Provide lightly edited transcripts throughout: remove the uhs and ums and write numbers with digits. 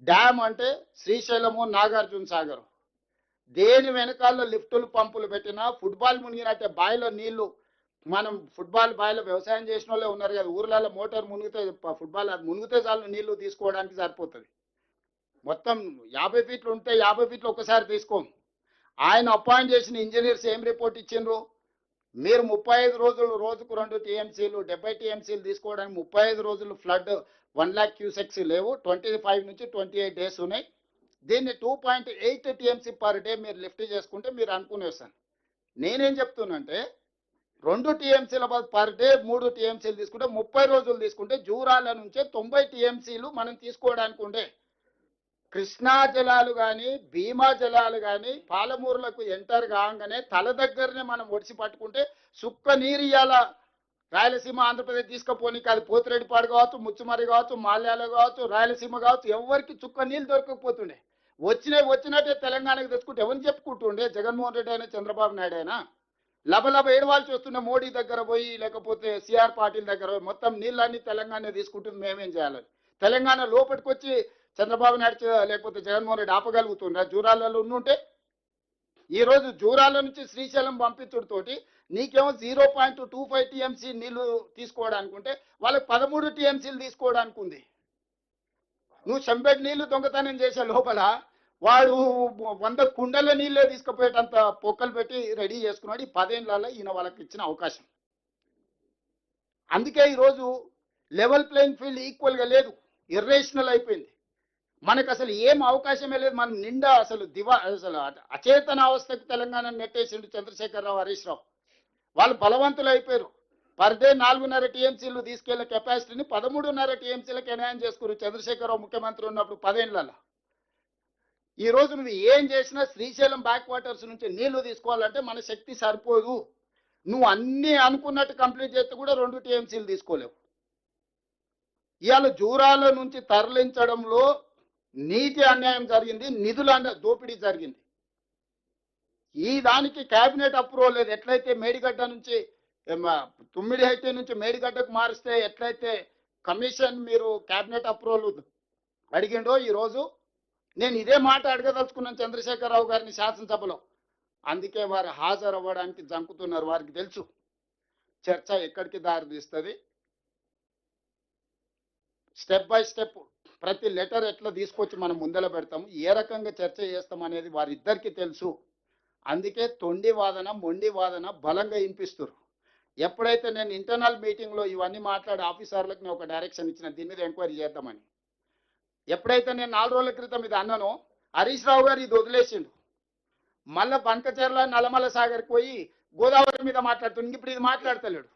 Dam అంటే శ్రీశైలము, నాగార్జున సాగర్. దేని వెనకాల లిఫ్టులు పంపులు పెట్టినా ఫుట్బాల్ మునిగినట్టే బావిలో నీళ్లు. మనం ఫుట్బాల్ బావిలో వ్యవసాయం చేసిన వాళ్ళే ఉన్నారు కదా, ఊర్లలో మోటార్ మునిగితే ఫుట్బాల్ అది మునిగితే చాలు నీళ్లు తీసుకోవడానికి సరిపోతుంది. మొత్తం 50 ఫీట్లు ఉంటే 50 ఫీట్లు ఒకసారి తీసుకోం. ఆయన అపాయింట్ చేసిన ఇంజనీర్స్ ఏం రిపోర్ట్ ఇచ్చిండ్రు? మీరు 35 రోజులు రోజుకు 2 టీఎంసీలు 70 టీఎంసీలు తీసుకోవడానికి 35 రోజులు ఫ్లడ్ 1 lakh క్యూసెక్స్ లేవు, 25 నుంచి 28 డేస్ ఉన్నాయి. దీన్ని 2.8 టీఎంసీ పర్ డే మీరు లిఫ్ట్ చేసుకుంటే మీరు అనుకునేస్తాను. నేనేం చెప్తున్నానంటే 2 టీఎంసీల పర్ డే 3 టీఎంసీలు తీసుకుంటే 30 రోజులు తీసుకుంటే జూరాల నుంచే 90 టీఎంసీలు మనం తీసుకోవడానికి ఉండే. కృష్ణా జలాలు కానీ భీమా జలాలు కానీ పాలమూరులకు ఎంటర్ కాగానే తల దగ్గరనే మనం ఒడిసి పట్టుకుంటే సుక్క నీరు ఇయ్యాల రాయలసీమ ఆంధ్రప్రదేశ్ తీసుకుపోనికి. అది పోతిరెడ్డిపాడు కావచ్చు, ముచ్చుమరి కావచ్చు, మాల్యాల కావచ్చు, రాయలసీమ కావచ్చు, ఎవరికి చుక్క నీళ్ళు దొరకకపోతుండే. వచ్చినట్టే తెలంగాణకు తెచ్చుకుంటే ఎవరిని చెప్పుకుంటుండే? జగన్మోహన్ రెడ్డి అయినా చంద్రబాబు నాయుడు అయినా లబలబ ఏడవాల్సి వస్తుండే. మోడీ దగ్గర పోయి లేకపోతే సిఆర్ పాటిల్ దగ్గర పోయి మొత్తం నీళ్ళన్నీ తెలంగాణ తీసుకుంటుంది, మేమేం చేయాలని. తెలంగాణ లోపలికి వచ్చి చంద్రబాబు నాయుడు లేకపోతే జగన్మోహన్ రెడ్డి ఆపగలుగుతుండే జూరాలలో ఉండుంటే? ఈరోజు జూరాల నుంచి శ్రీశైలం పంపించుడితోటి నీకేమో 0.25 టీఎంసీ నీళ్లు తీసుకోవడానికి ఉంటే వాళ్ళకి 13 టీఎంసీలు తీసుకోవడానికి ఉంది. నువ్వు చెంబెడ్ నీళ్లు దొంగతనం చేసే లోపల వాడు 100 కుండల నీళ్ళే తీసుకుపోయేటంత పొక్కలు పెట్టి రెడీ చేసుకున్నాడు. ఈ 10 ఏళ్లలో ఈయన వాళ్ళకి ఇచ్చిన అవకాశం. అందుకే ఈరోజు లెవెల్ ప్లేయింగ్ ఫీల్డ్ ఈక్వల్గా లేదు, ఇర్రేషనల్ అయిపోయింది. మనకు అసలు ఏం అవకాశమే లేదు. మనం నిండా అసలు అసలు అచేతన అవస్థకు తెలంగాణ నెట్టేసిండు చంద్రశేఖరరావు, హరీష్ రావు. వాళ్ళు బలవంతులు అయిపోయారు. పర్ డే 4.5 టీఎంసీలు తీసుకెళ్లే కెపాసిటీని 13.5 టీఎంసీలకు ఎన్హాయం చేసుకున్నారు చంద్రశేఖరరావు ముఖ్యమంత్రి ఉన్నప్పుడు 10 ఏళ్లలో. ఈ రోజు నువ్వు ఏం చేసినా శ్రీశైలం బ్యాక్ వాటర్స్ నుంచి నీళ్లు తీసుకోవాలంటే మన శక్తి సరిపోదు. నువ్వు అన్ని అనుకున్నట్టు కంప్లీట్ చేస్తే కూడా 2 టీఎంసీలు తీసుకోలేవు. ఇవాళ జూరాల నుంచి తరలించడంలో నీటి అన్యాయం జరిగింది, నిధుల దోపిడీ జరిగింది. ఈ దానికి కేబినెట్ అప్రూవల్ లేదు. ఎట్లయితే మేడిగడ్డ నుంచి తుమ్మిడిహట్టి నుంచి మేడిగడ్డకు మారిస్తే ఎట్లయితే కమిషన్ మీరు కేబినెట్ అప్రూవల్ అడిగిండో, ఈరోజు నేను ఇదే మాట అడగదలుచుకున్నాను చంద్రశేఖరరావు గారిని శాసనసభలో. అందుకే వారు హాజరు అవ్వడానికి జంకుతున్నారు. వారికి తెలుసు చర్చ ఎక్కడికి దారి తీస్తుంది. స్టెప్ బై స్టెప్ ప్రతి లెటర్ ఎట్లా తీసుకొచ్చి మనం ముందర పెడతాము, ఏ రకంగా చర్చ చేస్తాం అనేది వారిద్దరికీ తెలుసు. అందుకే తొండి వాదన మొండి వాదన బలంగా వినిపిస్తారు. ఎప్పుడైతే నేను ఇంటర్నల్ మీటింగ్లో ఇవన్నీ మాట్లాడి ఆఫీసర్లకు నేను ఒక డైరెక్షన్ ఇచ్చిన దీని మీద ఎంక్వైరీ చేద్దామని, ఎప్పుడైతే నేను 4 రోజుల క్రితం ఇది అన్నానో హరీష్ రావు గారు ఇది వదిలేసిండు. మళ్ళా బంకచెర్ల నల్లమల సాగర్కి పోయి గోదావరి మీద మాట్లాడుతుంది. ఇప్పుడు ఇది మాట్లాడతలేడు.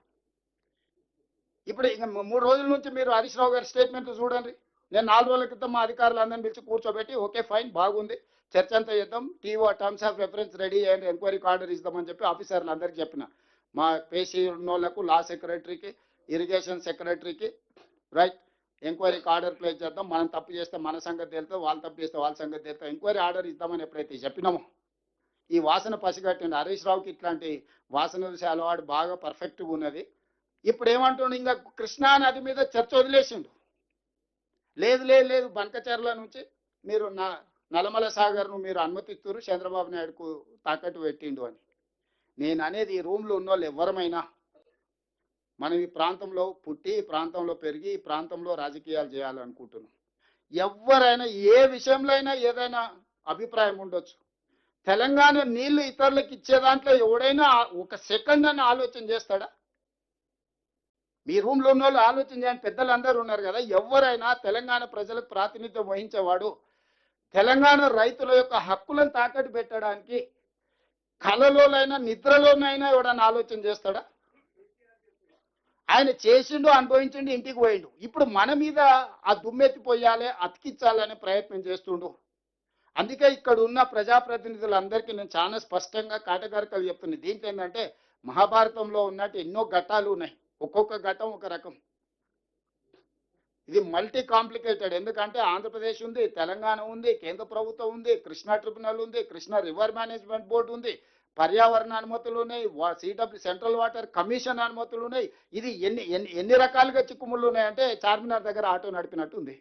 ఇప్పుడు ఇంకా 3 రోజుల నుంచి మీరు హరీష్ రావు గారి స్టేట్మెంట్ చూడండి. నేను 4 రోజుల క్రితం మా అధికారులందరినీ పిలిచి కూర్చోబెట్టి ఓకే ఫైన్ బాగుంది చర్చ అంతా చేద్దాం, TO terms of reference ready అయ్యండి, ఎంక్వైరీకి ఆర్డర్ ఇద్దామని చెప్పి ఆఫీసర్లు అందరికీ చెప్పిన. మా పేషీ ఉన్నోళ్లకు లా సెక్రటరీకి, ఇరిగేషన్ సెక్రటరీకి రైట్ ఎంక్వైరీకి ఆర్డర్ ప్లేస్ చేద్దాం. మనం తప్పు చేస్తే మన సంగతి తెలుస్తుంది, వాళ్ళు తప్పు చేస్తే వాళ్ళ సంగతి తెలుస్తుంది, ఎంక్వైరీ ఆర్డర్ ఇద్దామని ఎప్పుడైతే చెప్పినామో ఈ వాసన పసిగట్టండి. హరీష్ రావుకి ఇట్లాంటి వాసన చూసే అలవాటు బాగా పర్ఫెక్ట్గా ఉన్నది. ఇప్పుడు ఏమంటుండు, ఇంకా కృష్ణా నది మీద చర్చ వదిలేసిండు. లేదు లేదు లేదు బంకచెర్ల నుంచి మీరు నల్లమల సాగర్ను మీరు అనుమతిస్తారు, చంద్రబాబు నాయుడుకు తాకట్టు పెట్టిండు అని. నేను అనేది ఈ రూమ్లో ఉన్న వాళ్ళు ఎవరమైనా మనం ఈ ప్రాంతంలో పుట్టి, ఈ ప్రాంతంలో పెరిగి, ఈ ప్రాంతంలో రాజకీయాలు చేయాలనుకుంటున్నాం. ఎవరైనా ఏ విషయంలో అయినా ఏదైనా అభిప్రాయం ఉండొచ్చు. తెలంగాణ నీళ్లు ఇతరులకు ఇచ్చే దాంట్లో ఎవడైనా ఒక సెకండ్ అని ఆలోచన చేస్తాడా? మీ రూమ్లో ఉన్న వాళ్ళు ఆలోచన చేయండి. పెద్దలందరూ ఉన్నారు కదా, ఎవరైనా తెలంగాణ ప్రజలకు ప్రాతినిధ్యం వహించేవాడు తెలంగాణ రైతుల యొక్క హక్కులను తాకట్టు పెట్టడానికి కలలోనైనా నిద్రలోనైనా ఎవడన్నా ఆలోచన చేస్తాడా? ఆయన చేసిండు, అనుభవించిండు, ఇంటికి పోయిండు. ఇప్పుడు మన మీద ఆ దుమ్మెత్తిపోయాలి, అతికించాలనే ప్రయత్నం చేస్తుండు. అందుకే ఇక్కడ ఉన్న ప్రజాప్రతినిధులందరికీ నేను చాలా స్పష్టంగా కాటగారికలు చెప్తున్నాను. దీంట్లో ఏంటంటే మహాభారతంలో ఉన్నట్టు ఎన్నో ఘట్టాలు ఉన్నాయి, ఒక్కొక్క ఘట్టం ఒక రకం. ఇది మల్టీ కాంప్లికేటెడ్. ఎందుకంటే ఆంధ్రప్రదేశ్ ఉంది, తెలంగాణ ఉంది, కేంద్ర ప్రభుత్వం ఉంది, కృష్ణా ట్రిబ్యునల్ ఉంది, కృష్ణా రివర్ మేనేజ్మెంట్ బోర్డు ఉంది, పర్యావరణ అనుమతులు ఉన్నాయి, సిడబ్ల్యూ సెంట్రల్ వాటర్ కమిషన్ అనుమతులు ఉన్నాయి. ఇది ఎన్ని రకాలుగా చిక్కుముళ్ళు ఉన్నాయంటే చార్మినార్ దగ్గర ఆటో నడిపినట్టు ఉంది.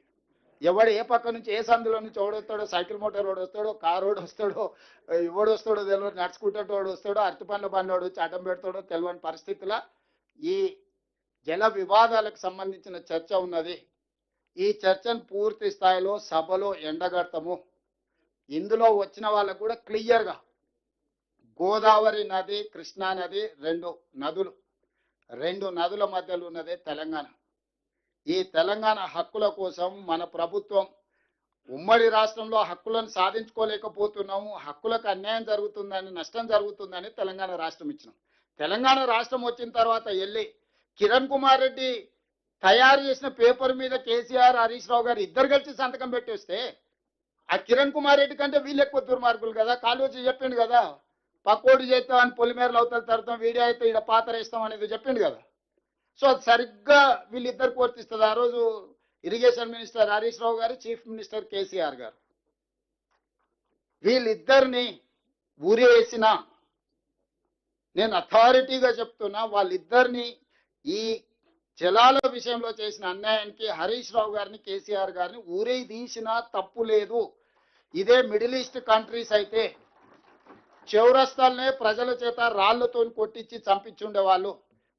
ఎవడు ఏ పక్క నుంచి ఏ సందులో నుంచి ఓడొస్తాడో, సైకిల్ మోటార్ వాడు వస్తాడో, కారు వాడు వస్తాడో, ఎవడు వస్తాడో తెలియదు, నడుచుకుంటే వాడు వస్తాడో, అరటి పండ్ల బండి వచ్చి అడ్డం పెడతాడో తెలియని పరిస్థితుల ఈ జల వివాదాలకు సంబంధించిన చర్చ ఉన్నది. ఈ చర్చను పూర్తి స్థాయిలో సభలో ఎండగడతాము. ఇందులో వచ్చిన వాళ్ళకు కూడా క్లియర్గా గోదావరి నది, కృష్ణా నది రెండు నదుల మధ్యలో ఉన్నదే తెలంగాణ. ఈ తెలంగాణ హక్కుల కోసం మన ప్రభుత్వం ఉమ్మడి రాష్ట్రంలో హక్కులను సాధించుకోలేకపోతున్నాము, హక్కులకు అన్యాయం జరుగుతుందని, నష్టం జరుగుతుందని తెలంగాణ రాష్ట్రం ఇచ్చినాం. తెలంగాణ రాష్ట్రం వచ్చిన తర్వాత వెళ్ళి కిరణ్ కుమార్ రెడ్డి తయారు చేసిన పేపర్ మీద కేసీఆర్, హరీష్ రావు గారు ఇద్దరు కలిసి సంతకం పెట్టేస్తే ఆ కిరణ్ కుమార్ రెడ్డి కంటే వీళ్ళు ఎక్కువ దుర్మార్గులు కదా. కాళోజీ చెప్పిండు కదా, పక్కోడు చేస్తామని పొలిమేరలు అవుతారు తరుతాం, వీడియో అయితే ఇక్కడ పాత్ర ఇస్తాం అనేది చెప్పిండు కదా. సో అది సరిగ్గా వీళ్ళిద్దరికి వర్తిస్తుంది. ఆ రోజు ఇరిగేషన్ మినిస్టర్ హరీష్ రావు గారు, చీఫ్ మినిస్టర్ కేసీఆర్ గారు, వీళ్ళిద్దరిని ఊరేసిన, నేను అథారిటీగా చెప్తున్నా, వాళ్ళిద్దరిని ఈ జలాల విషయంలో చేసిన అన్యాయానికి హరీష్ రావు గారిని, కేసీఆర్ గారిని ఊరే తీసినా తప్పు లేదు. ఇదే మిడిల్ ఈస్ట్ కంట్రీస్ అయితే చౌరస్తాలనే ప్రజల చేత రాళ్లతో కొట్టించి చంపించుండేవాళ్ళు.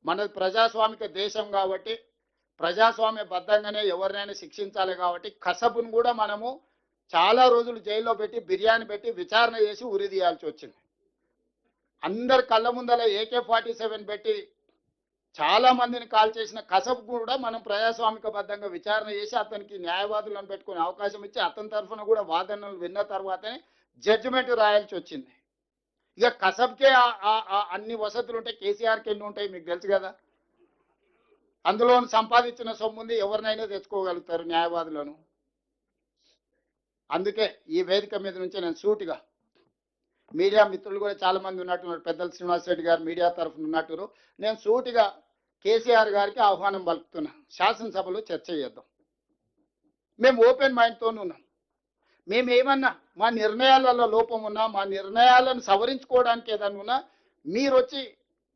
మనది ప్రజాస్వామిక దేశం కాబట్టి ప్రజాస్వామ్య బద్ధంగానే ఎవరినైనా శిక్షించాలి కాబట్టి కసబును కూడా మనము చాలా రోజులు జైల్లో పెట్టి, బిర్యానీ పెట్టి విచారణ చేసి ఉరి తీయాల్సి వచ్చింది. అందరి కళ్ళ ముందల AK-47 పెట్టి చాలా మందిని కాల్ చేసిన కసబ్ కూడా మనం ప్రజాస్వామిక బద్ధంగా విచారణ చేసి అతనికి న్యాయవాదులను పెట్టుకునే అవకాశం ఇచ్చి అతని తరఫున కూడా వాదనలు విన్న తర్వాతనే జడ్జిమెంట్ రాయాల్సి వచ్చింది. ఇక కసబ్కే అన్ని వసతులు ఉంటాయి, కేసీఆర్కి ఎన్ని ఉంటాయి మీకు తెలుసు కదా. అందులో సంపాదించిన సొమ్ముంది, ఎవరినైనా తెచ్చుకోగలుగుతారు న్యాయవాదులను. అందుకే ఈ వేదిక మీద నుంచి నేను సూటిగా, మీడియా మిత్రులు కూడా చాలా మంది ఉన్నట్టున్నారు, పెద్దలు శ్రీనివాస్ రెడ్డి గారు మీడియా తరఫున ఉన్నట్టు, నేను సూటిగా కేసీఆర్ గారికి ఆహ్వానం పలుకుతున్నా, శాసనసభలో చర్చ చేద్దాం. మేము ఓపెన్ మైండ్తో ఉన్నాం. మేము ఏమన్నా మా నిర్ణయాలలో లోపం ఉన్నా, మా నిర్ణయాలను సవరించుకోవడానికి ఏదన్నా ఉన్నా మీరు వచ్చి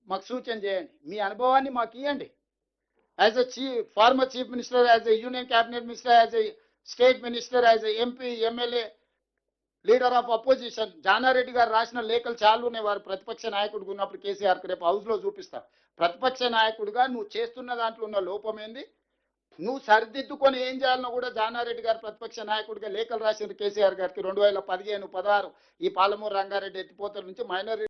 మాకు సూచన చేయండి, మీ అనుభవాన్ని మాకు ఇవ్వండి. As a former chief minister, as a union cabinet minister, as a state minister, as a MP, MLA, leader of opposition, Jana Reddy గారు రాసిన లేఖలు చాలా ఉన్నాయి. వారు ప్రతిపక్ష నాయకుడిగా ఉన్నప్పుడు కేసీఆర్కి రేపు హౌస్లో చూపిస్తారు. ప్రతిపక్ష నాయకుడిగా నువ్వు చేస్తున్న దాంట్లో ఉన్న లోపం ఏంది, నువ్వు సరిదిద్దుకొని ఏం చేయాలనో కూడా జానారెడ్డి గారు ప్రతిపక్ష నాయకుడిగా లేఖలు రాసింది కేసీఆర్ గారికి. 2015, 16 ఈ పాలమూరు రంగారెడ్డి ఎత్తిపోతల నుంచి మైనర్